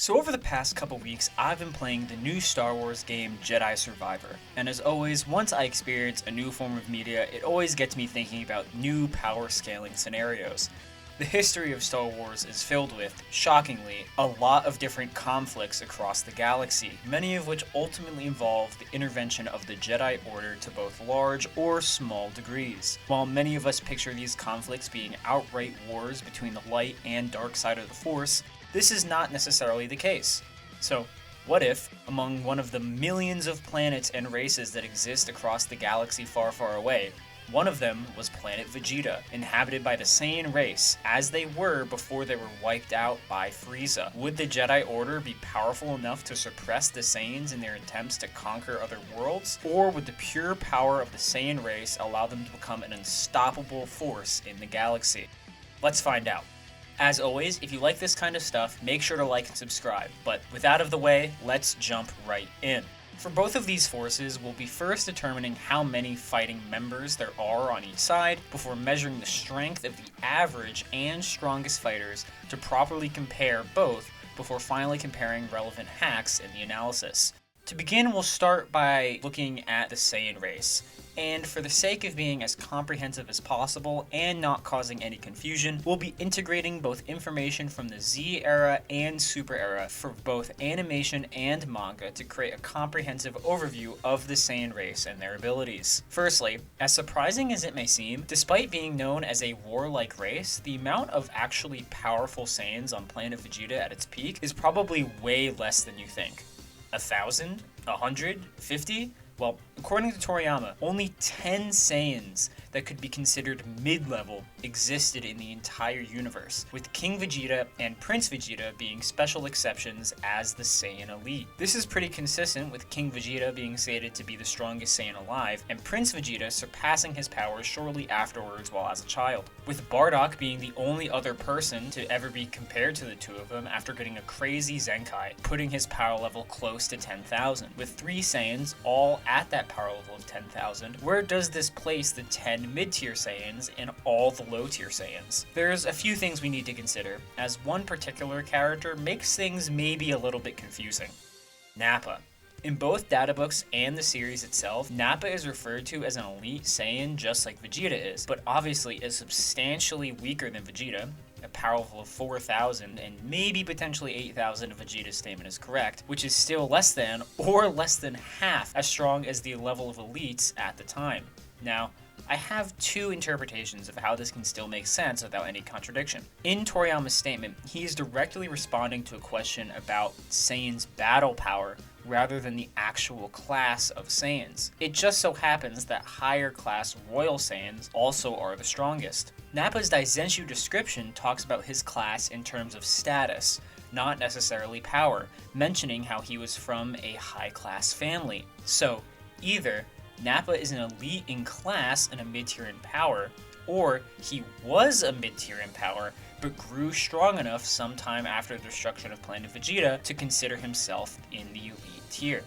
So over the past couple weeks, I've been playing the new Star Wars game Jedi Survivor, and as always, once I experience a new form of media, it always gets me thinking about new power scaling scenarios. The history of Star Wars is filled with, shockingly, a lot of different conflicts across the galaxy, many of which ultimately involve the intervention of the Jedi Order to both large or small degrees. While many of us picture these conflicts being outright wars between the light and dark side of the Force, this is not necessarily the case. So, what if, among one of the millions of planets and races that exist across the galaxy far, far away, one of them was planet Vegeta, inhabited by the Saiyan race, as they were before they were wiped out by Frieza? Would the Jedi Order be powerful enough to suppress the Saiyans in their attempts to conquer other worlds? Or would the pure power of the Saiyan race allow them to become an unstoppable force in the galaxy? Let's find out. As always, if you like this kind of stuff, make sure to like and subscribe. But with that out of the way, let's jump right in. For both of these forces, we'll be first determining how many fighting members there are on each side, before measuring the strength of the average and strongest fighters to properly compare both, before finally comparing relevant hacks in the analysis. To begin, we'll start by looking at the Saiyan race. And for the sake of being as comprehensive as possible and not causing any confusion, we'll be integrating both information from the Z era and Super era for both animation and manga to create a comprehensive overview of the Saiyan race and their abilities. Firstly, as surprising as it may seem, despite being known as a warlike race, the amount of actually powerful Saiyans on planet Vegeta at its peak is probably way less than you think. 1,000? 100? 50? Well, according to Toriyama, only 10 Saiyans that could be considered mid-level existed in the entire universe, with King Vegeta and Prince Vegeta being special exceptions as the Saiyan elite. This is pretty consistent with King Vegeta being stated to be the strongest Saiyan alive, and Prince Vegeta surpassing his powers shortly afterwards while as a child, with Bardock being the only other person to ever be compared to the two of them after getting a crazy Zenkai, putting his power level close to 10,000. With 3 Saiyans all at that power level of 10,000, where does this place the 10 mid-tier Saiyans and all the low-tier Saiyans? There's a few things we need to consider, as one particular character makes things maybe a little bit confusing. Nappa. In both databooks and the series itself, Nappa is referred to as an elite Saiyan just like Vegeta is, but obviously is substantially weaker than Vegeta, a power level of 4,000, and maybe potentially 8,000 if Vegeta's statement is correct, which is still less than, or less than half, as strong as the level of elites at the time. Now, I have two interpretations of how this can still make sense without any contradiction. In Toriyama's statement, he is directly responding to a question about Saiyan's battle power rather than the actual class of Saiyans. It just so happens that higher class Royal Saiyans also are the strongest. Nappa's Daizenshu description talks about his class in terms of status, not necessarily power, mentioning how he was from a high-class family. So, either Nappa is an elite in class and a mid-tier in power, or he was a mid-tier in power, but grew strong enough sometime after the destruction of Planet Vegeta to consider himself in the elite tier.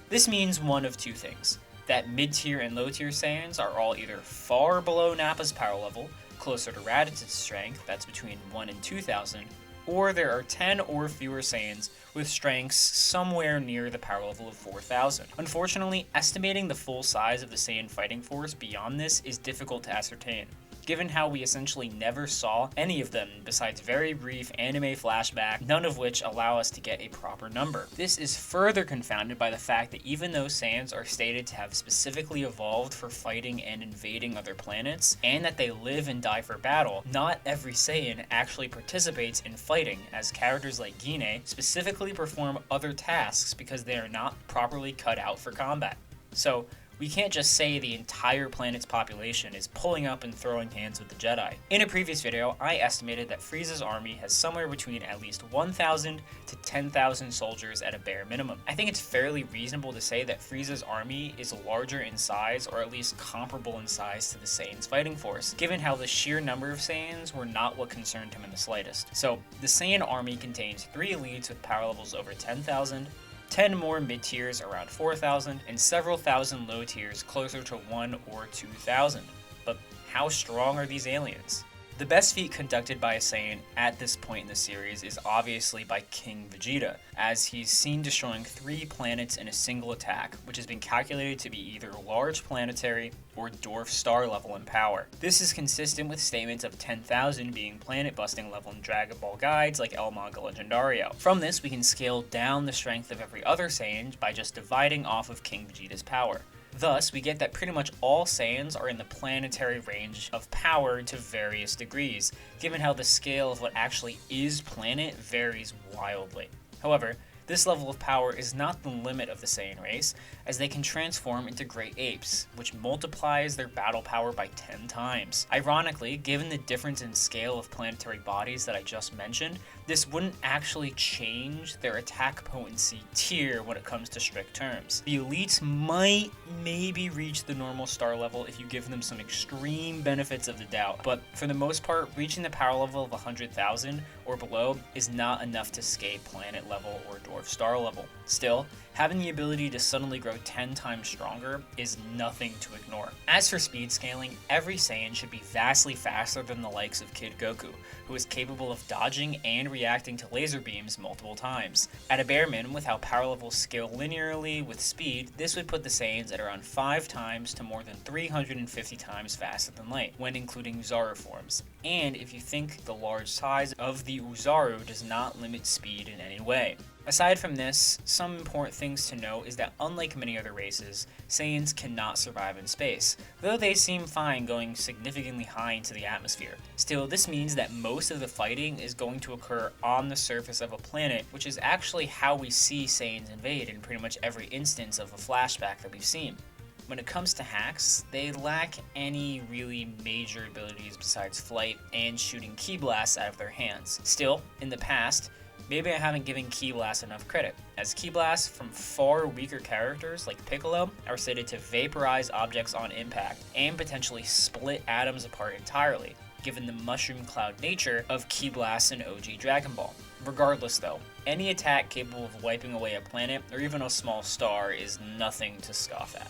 This means one of two things: that mid-tier and low-tier Saiyans are all either far below Nappa's power level, closer to Raditz' strength, that's between 1 and 2,000, or there are 10 or fewer Saiyans with strengths somewhere near the power level of 4,000. Unfortunately, estimating the full size of the Saiyan fighting force beyond this is difficult to ascertain, given how we essentially never saw any of them besides very brief anime flashback, none of which allow us to get a proper number. This is further confounded by the fact that even though Saiyans are stated to have specifically evolved for fighting and invading other planets, and that they live and die for battle, not every Saiyan actually participates in fighting, as characters like Gine specifically perform other tasks because they are not properly cut out for combat. So, we can't just say the entire planet's population is pulling up and throwing hands with the Jedi. In a previous video, I estimated that Frieza's army has somewhere between at least 1,000 to 10,000 soldiers at a bare minimum. I think it's fairly reasonable to say that Frieza's army is larger in size, or at least comparable in size to the Saiyans' fighting force, given how the sheer number of Saiyans were not what concerned him in the slightest. So, the Saiyan army contains 3 elites with power levels over 10,000, 10 more mid-tiers around 4,000, and several thousand low tiers closer to 1 or 2,000. But how strong are these aliens? The best feat conducted by a Saiyan at this point in the series is obviously by King Vegeta, as he's seen destroying 3 planets in a single attack, which has been calculated to be either large planetary or dwarf star level in power. This is consistent with statements of 10,000 being planet busting level in Dragon Ball guides like El Manga Legendario. From this, we can scale down the strength of every other Saiyan by just dividing off of King Vegeta's power. Thus, we get that pretty much all Saiyans are in the planetary range of power to various degrees, given how the scale of what actually is planet varies wildly. However, this level of power is not the limit of the Saiyan race, as they can transform into great apes, which multiplies their battle power by 10 times. Ironically, given the difference in scale of planetary bodies that I just mentioned, this wouldn't actually change their attack potency tier when it comes to strict terms. The elites might maybe reach the normal star level if you give them some extreme benefits of the doubt, but for the most part, reaching the power level of 100,000 or below is not enough to escape planet level or dwarf star level. Still, having the ability to suddenly grow 10 times stronger is nothing to ignore. As for speed scaling, every Saiyan should be vastly faster than the likes of Kid Goku, who is capable of dodging and reacting to laser beams multiple times. At a bare minimum, with how power levels scale linearly with speed, this would put the Saiyans at around 5 times to more than 350 times faster than light, when including Uzaru forms. And if you think the large size of the Uzaru does not limit speed in any way. Aside from this, some important things to note is that unlike many other races, Saiyans cannot survive in space, though they seem fine going significantly high into the atmosphere. Still, this means that most of the fighting is going to occur on the surface of a planet, which is actually how we see Saiyans invade in pretty much every instance of a flashback that we've seen. When it comes to hacks, they lack any really major abilities besides flight and shooting ki blasts out of their hands. Still, in the past, maybe I haven't given Ki Blast enough credit, as Ki Blasts from far weaker characters like Piccolo are stated to vaporize objects on impact and potentially split atoms apart entirely, given the mushroom cloud nature of Ki Blasts in OG Dragon Ball. Regardless though, any attack capable of wiping away a planet or even a small star is nothing to scoff at.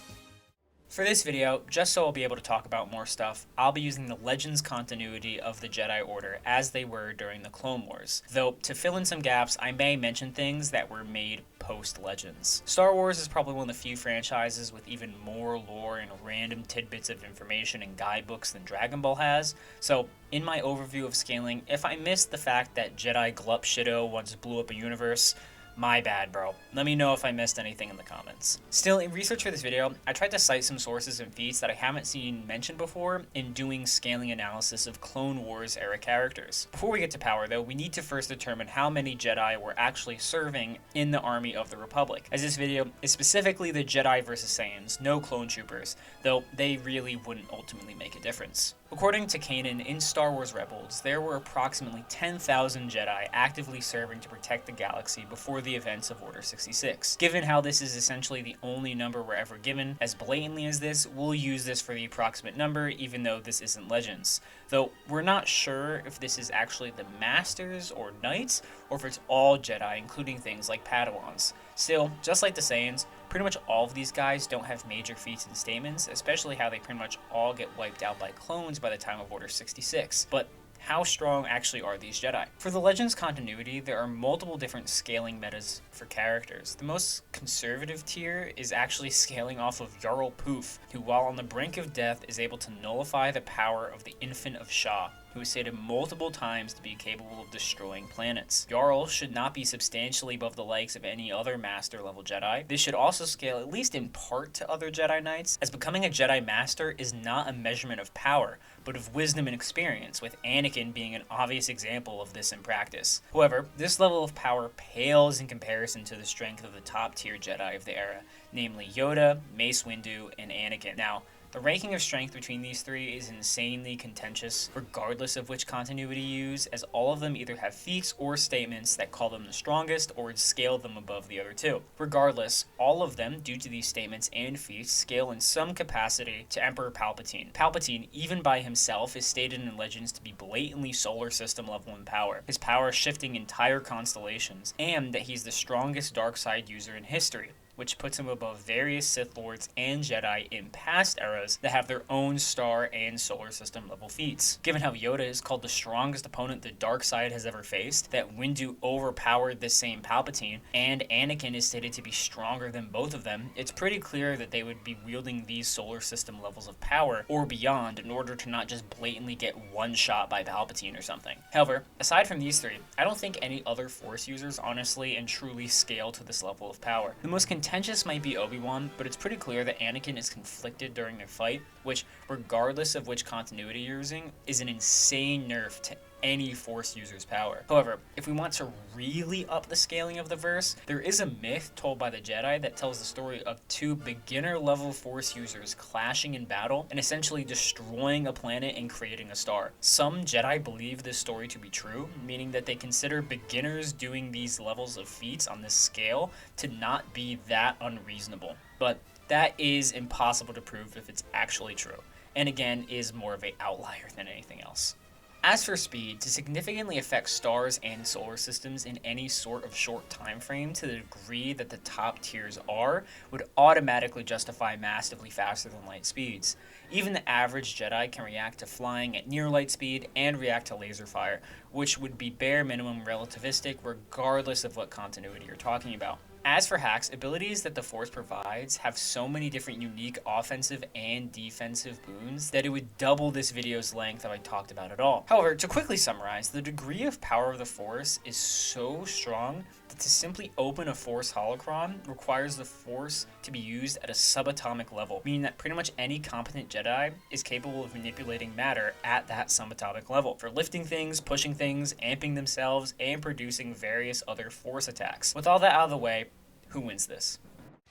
For this video, just so I'll be able to talk about more stuff, I'll be using the Legends continuity of the Jedi Order as they were during the Clone Wars. Though, to fill in some gaps, I may mention things that were made post-Legends. Star Wars is probably one of the few franchises with even more lore and random tidbits of information in guidebooks than Dragon Ball has, so in my overview of scaling, if I missed the fact that Jedi Glup Shido once blew up a universe, my bad, bro. Let me know if I missed anything in the comments. Still, in research for this video, I tried to cite some sources and feats that I haven't seen mentioned before in doing scaling analysis of Clone Wars era characters. Before we get to power though, we need to first determine how many Jedi were actually serving in the army of the Republic, as this video is specifically the Jedi versus Saiyans, no clone troopers, though they really wouldn't ultimately make a difference. According to Kanan, in Star Wars Rebels, there were approximately 10,000 Jedi actively serving to protect the galaxy before the events of Order 66. Given how this is essentially the only number we're ever given as blatantly as this, we'll use this for the approximate number, even though this isn't Legends. Though, we're not sure if this is actually the Masters or Knights, or if it's all Jedi, including things like Padawans. Still, just like the Saiyans, pretty much all of these guys don't have major feats and statements, especially how they pretty much all get wiped out by clones by the time of Order 66. But how strong actually are these Jedi? For the Legends continuity, there are multiple different scaling metas for characters. The most conservative tier is actually scaling off of Jarl Poof, who while on the brink of death is able to nullify the power of the Infant of Sha, who is stated multiple times to be capable of destroying planets. Jarl should not be substantially above the likes of any other Master level Jedi. This should also scale at least in part to other Jedi Knights, as becoming a Jedi Master is not a measurement of power, but of wisdom and experience, with Anakin being an obvious example of this in practice. However, this level of power pales in comparison to the strength of the top tier Jedi of the era, namely Yoda, Mace Windu, and Anakin. Now, the ranking of strength between these three is insanely contentious, regardless of which continuity you use, as all of them either have feats or statements that call them the strongest or scale them above the other two. Regardless, all of them, due to these statements and feats, scale in some capacity to Emperor Palpatine. Palpatine, even by himself, is stated in Legends to be blatantly solar system level in power, his power shifting entire constellations, and that he's the strongest dark side user in history. which puts him above various Sith Lords and Jedi in past eras that have their own star and solar system level feats. Given how Yoda is called the strongest opponent the dark side has ever faced, that Windu overpowered this same Palpatine, and Anakin is stated to be stronger than both of them, it's pretty clear that they would be wielding these solar system levels of power or beyond in order to not just blatantly get one shot by Palpatine or something. However, aside from these three, I don't think any other Force users honestly and truly scale to this level of power. The most contentious might be Obi-Wan, but it's pretty clear that Anakin is conflicted during their fight, which, regardless of which continuity you're using, is an insane nerf to any Force user's power. However, if we want to really up the scaling of the verse, there is a myth told by the Jedi that tells the story of two beginner-level Force users clashing in battle and essentially destroying a planet and creating a star. Some Jedi believe this story to be true, meaning that they consider beginners doing these levels of feats on this scale to not be that unreasonable. But that is impossible to prove if it's actually true, and again, is more of an outlier than anything else. As for speed, to significantly affect stars and solar systems in any sort of short time frame to the degree that the top tiers are, would automatically justify massively faster than light speeds. Even the average Jedi can react to flying at near light speed and react to laser fire, which would be bare minimum relativistic regardless of what continuity you're talking about. As for hacks, abilities that the Force provides have so many different unique offensive and defensive boons that it would double this video's length if I talked about it all. However, to quickly summarize, the degree of power of the Force is so strong that to simply open a Force holocron requires the Force to be used at a subatomic level, meaning that pretty much any competent Jedi is capable of manipulating matter at that subatomic level for lifting things, pushing things, amping themselves, and producing various other Force attacks. With all that out of the way, who wins this?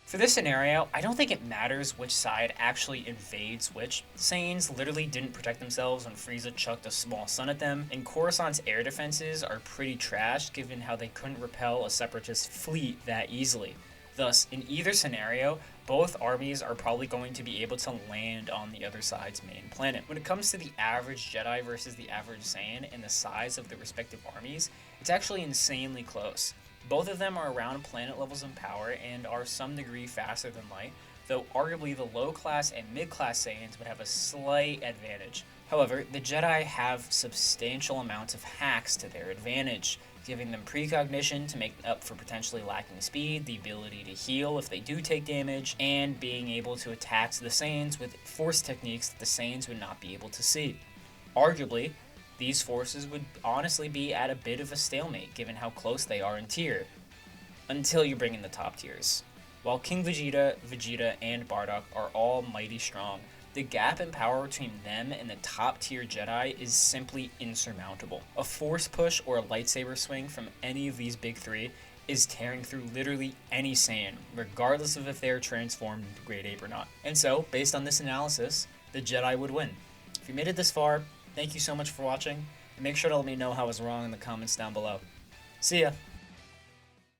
For this scenario, I don't think it matters which side actually invades which. The Saiyans literally didn't protect themselves when Frieza chucked a small sun at them, and Coruscant's air defenses are pretty trash given how they couldn't repel a separatist fleet that easily. Thus, in either scenario, both armies are probably going to be able to land on the other side's main planet. When it comes to the average Jedi versus the average Saiyan and the size of the respective armies, it's actually insanely close. Both of them are around planet levels in power and are some degree faster than light, though arguably the low-class and mid-class Saiyans would have a slight advantage. However, the Jedi have substantial amounts of hacks to their advantage, giving them precognition to make up for potentially lacking speed, the ability to heal if they do take damage, and being able to attack the Saiyans with Force techniques that the Saiyans would not be able to see. Arguably, these forces would honestly be at a bit of a stalemate given how close they are in tier, until you bring in the top tiers. While King Vegeta, Vegeta, and Bardock are all mighty strong, the gap in power between them and the top tier Jedi is simply insurmountable. A Force push or a lightsaber swing from any of these big three is tearing through literally any Saiyan, regardless of if they are transformed into Great Ape or not. And so, based on this analysis, the Jedi would win. If you made it this far, thank you so much for watching, and make sure to let me know how I was wrong in the comments down below. See ya!